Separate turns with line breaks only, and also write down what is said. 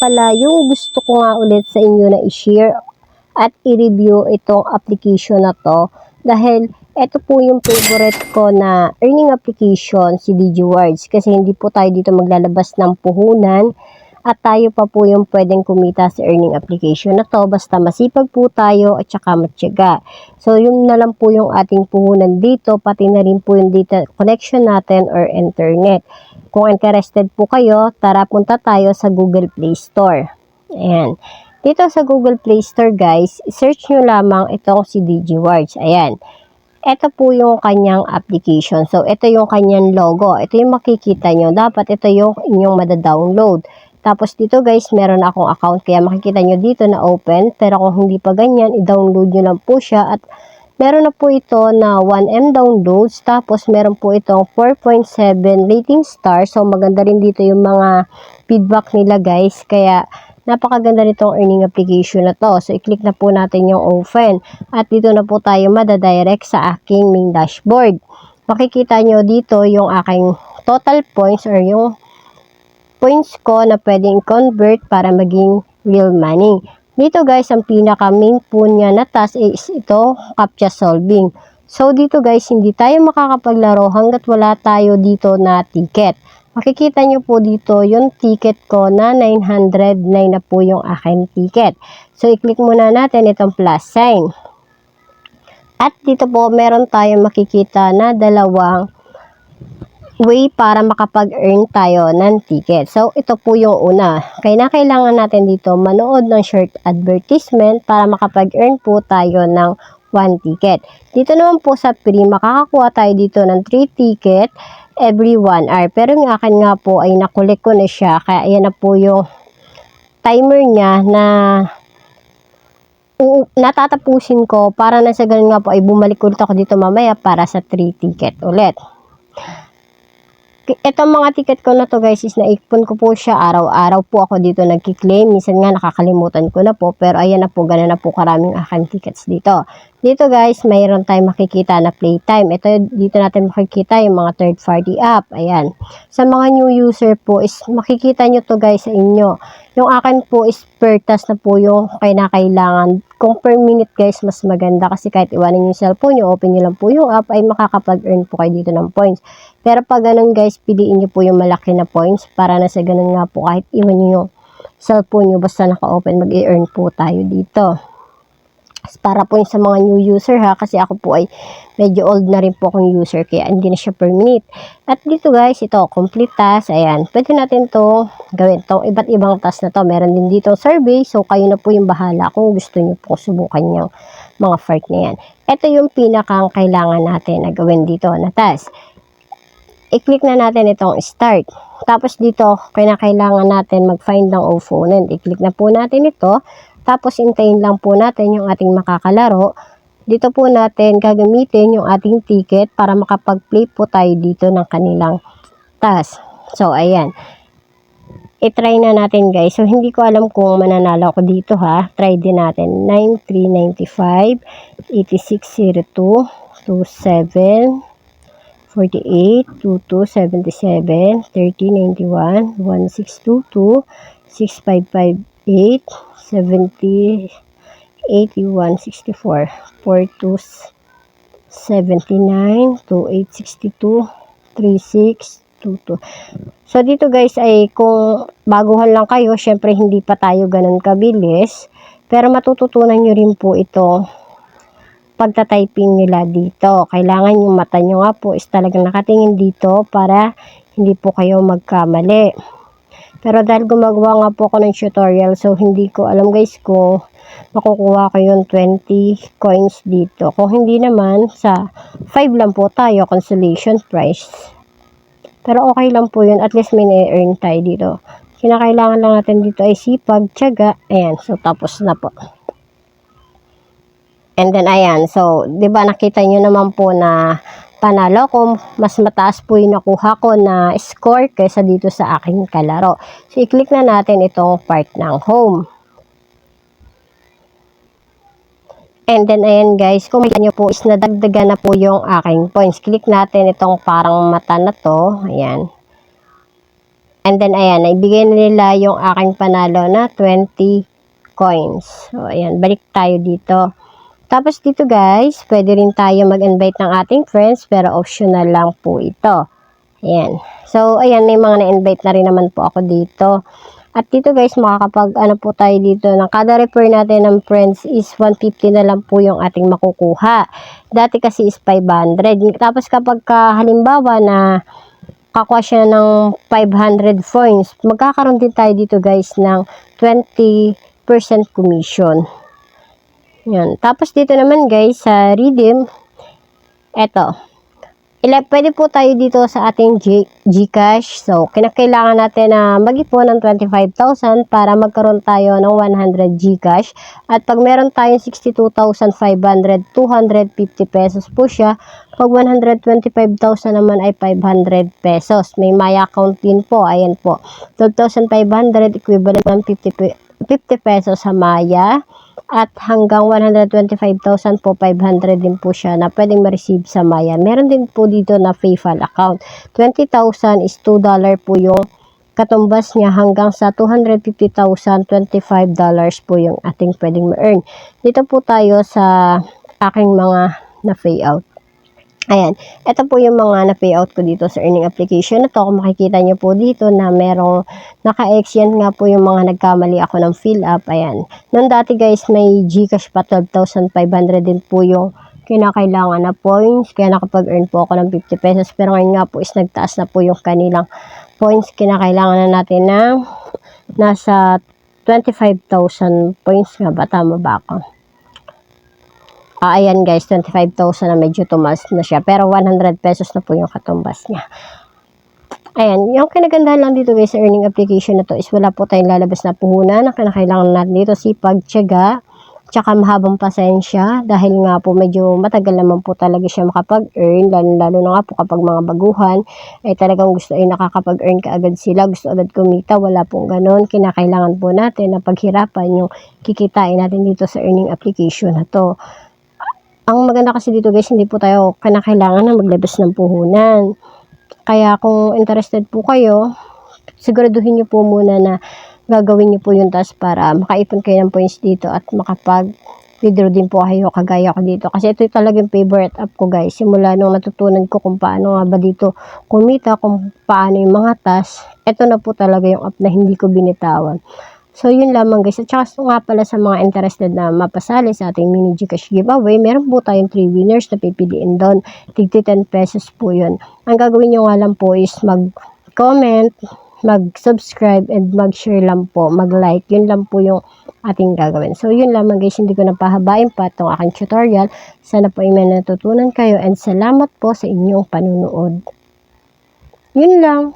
pala, yung gusto ko nga ulit sa inyo na i-share at i-review itong application na to. Dahil ito po yung favorite ko na earning application, si DigiWords. Kasi hindi po tayo dito maglalabas ng puhunan. At tayo pa po yung pwedeng kumita sa earning application na to. Basta masipag po tayo at saka matyaga. So, yun na lang po yung ating puhunan dito. Pati na rin po yung data connection natin or internet. Kung interested po kayo, tara punta tayo sa Google Play Store. Ayan. Dito sa Google Play Store guys, search nyo lamang itong si DigiWords. Ayan. Ito po yung kanyang application. So, ito yung kanyang logo. Ito yung makikita nyo. Dapat ito yung inyong madadownload. Tapos dito guys, meron akong account. Kaya makikita nyo dito na open. Pero kung hindi pa ganyan, i-download nyo lang po siya. At meron na po ito na 1M downloads. Tapos meron po itong 4.7 rating star. So, maganda rin dito yung mga feedback nila guys. Kaya napakaganda nitong earning application na to. So, i-click na po natin yung open. At dito na po tayo madadirect sa aking main dashboard. Makikita nyo dito yung aking total points or yung points ko na pwedeng convert para maging real money. Dito guys, ang pinaka main po niya na task is ito, CAPTCHA solving. So, dito guys, hindi tayo makakapaglaro hanggat wala tayo dito na ticket. Makikita nyo po dito yung ticket ko na 909 na po yung aking ticket. So, i-click muna natin itong plus sign. At dito po, meron tayong makikita na dalawang way para makapag-earn tayo ng ticket. So, ito po yung una. Kailangan natin dito manood ng short advertisement para makapag-earn po tayo ng 1 ticket. Dito naman po sa free, makakakuha tayo dito ng 3 ticket every 1 hour. Pero yung akin nga po ay nakulik ko na siya. Kaya ayan na po yung timer niya na natatapusin ko para na sa ganun nga po ay bumalik ulit ako dito mamaya para sa 3 ticket ulit. Itong mga ticket ko na to guys is naipon ko po siya araw-araw po ako dito nagki-claim. Minsan nga nakakalimutan ko na po pero ayan na po, gano'n na po karaming aking tickets dito. Dito guys, mayroon tayong makikita na playtime. Ito dito natin makikita yung mga third party app. Ayan. Sa mga new user po is makikita nyo to guys sa inyo. Yung akin po is per task na po yung kailangan. Kung per minute guys, mas maganda kasi kahit iwanin yung cellphone nyo, open nyo lang po yung app, ay makakapag-earn po kayo dito ng points. Pero pag ganun guys, piliin nyo po yung malaki na points para na sa ganun nga po kahit iwan nyo yung cellphone nyo, basta naka-open, mag-earn po tayo dito. Para po yung sa mga new user ha, kasi ako po ay medyo old na rin po akong user, kaya hindi na siya per minute. At dito guys, ito, complete task, ayan, pwede natin to gawin, itong iba't ibang task na to. Meron din dito survey, so kayo na po yung bahala kung gusto nyo po subukan yung mga part na yan. Ito yung pinakang kailangan natin na gawin dito na task. I-click na natin itong start. Tapos dito, kailangan natin mag-find ng opponent. I-click na po natin ito. Tapos, hintayin lang po natin yung ating makakalaro. Dito po natin gagamitin yung ating ticket para makapag-play po tayo dito ng kanilang task. So, ayan. I-try na natin guys. So, hindi ko alam kung mananalo ako dito ha. Try din natin. 9395, 8602, 27, 48, 22, 77, 3091, 1622, 6558, 70, 81, 64, 42, 79, 2862, 36, 22. So, dito guys ay kung baguhan lang kayo, syempre hindi pa tayo ganun kabilis. Pero matututunan nyo rin po ito pagta-typing nila dito. Kailangan yung mata nyo nga po is talagang nakatingin dito para hindi po kayo magkamali. Pero dahil gumagawa nga po ako ng tutorial, so hindi ko alam guys kung makukuha ko yung 20 coins dito. Kung hindi naman, sa 5 lang po tayo, consolation prize. Pero okay lang po yun, at least may na-earn tayo dito. Kinakailangan lang natin dito ay sipag, tiyaga, ayan, so tapos na po. And then, ayan, so, di ba nakita nyo naman po na panalo ko, mas mataas po yung nakuha ko na score kaysa dito sa aking kalaro. So, i-click na natin itong part ng home. And then, ayan guys, kung makikita nyo po is nadagdagan na po yung aking points. Click natin itong parang mata na to. Ayan. And then, ayan, naibigay na nila yung aking panalo na 20 coins. So, ayan, balik tayo dito. Tapos dito guys, pwede rin tayo mag-invite ng ating friends, pero optional lang po ito. Ayan. So, ayan, may mga na-invite na rin naman po ako dito. At dito guys, makakapag, ano po tayo dito, ng kada refer natin ng friends is 150 na lang po yung ating makukuha. Dati kasi is 500. Tapos kapag halimbawa na kakuha siya ng 500 points, magkakaroon din tayo dito guys ng 20% commission. Yan. Tapos dito naman guys, sa redeem, eto. Pwede po tayo dito sa ating GCash. So, kinakailangan natin na mag-ipon ng 25,000 para magkaroon tayo ng 100 GCash. At pag meron tayong 62,500, 250 pesos po siya. Pag 125,000 naman ay 500 pesos. May Maya account din po. Ayan po. 12,500 equivalent ng 50 pesos sa Maya. At hanggang 125,000 po, 500 din po siya na pwedeng ma-receive sa Maya. Meron din po dito na PayPal account. 20,000 is $2 po yung katumbas niya hanggang sa 250,000, $25 po yung ating pwedeng ma-earn. Dito po tayo sa aking mga na-payout. Ayan, ito po yung mga na-payout ko dito sa earning application na to. Kung makikita nyo po dito na merong naka-X, yan nga po yung mga nagkamali ako ng fill up. Ayan, noon dati guys may GCash pa, 12,500 din po yung kinakailangan na points. Kaya nakapag-earn po ako ng 50 pesos. Pero ngayon nga po is nagtaas na po yung kanilang points. Kinakailangan na natin ng nasa 25,000 points nga ba? Tama ba ako? Ayan guys, 25,000 na medyo tumas na siya. Pero 100 pesos na po yung katumbas niya. Ayan, yung kinagandahan lang dito guys sa earning application na to is wala po tayong lalabas na puhunan. Ang kinakailangan natin dito sipag, tiyaga, tsaka mahabang pasensya. Dahil nga po medyo matagal naman po talaga siya makapag-earn. Lalo na nga po kapag mga baguhan, ay talagang gusto ay nakakapag-earn kaagad sila. Gusto agad kumita, wala pong ganon. Kinakailangan po natin na paghirapan yung kikitain natin dito sa earning application na to. Ang maganda kasi dito guys, hindi po tayo kinakailangan na maglabas ng puhunan. Kaya kung interested po kayo, siguraduhin nyo po muna na gagawin nyo po yung task para makaipon kayo ng points dito at makapag-withdraw din po kayo kagaya ko dito. Kasi ito talagang favorite app ko guys. Simula nung natutunan ko kung paano nga ba dito kumita, kung paano yung mga task, ito na po talaga yung app na hindi ko binitawan. So, yun lamang guys. At saka nga pala sa mga interested na mapasali sa ating mini GCash giveaway, meron po tayong 3 winners na pipiliin doon. Tigti 10 pesos po yun. Ang gagawin nyo nga lang po is mag-comment, mag-subscribe, and mag-share lang po, mag-like. Yun lang po yung ating gagawin. So, yun lamang guys. Hindi ko napahabain pa itong aking tutorial. Sana po ay may natutunan kayo and salamat po sa inyong panunood. Yun lang.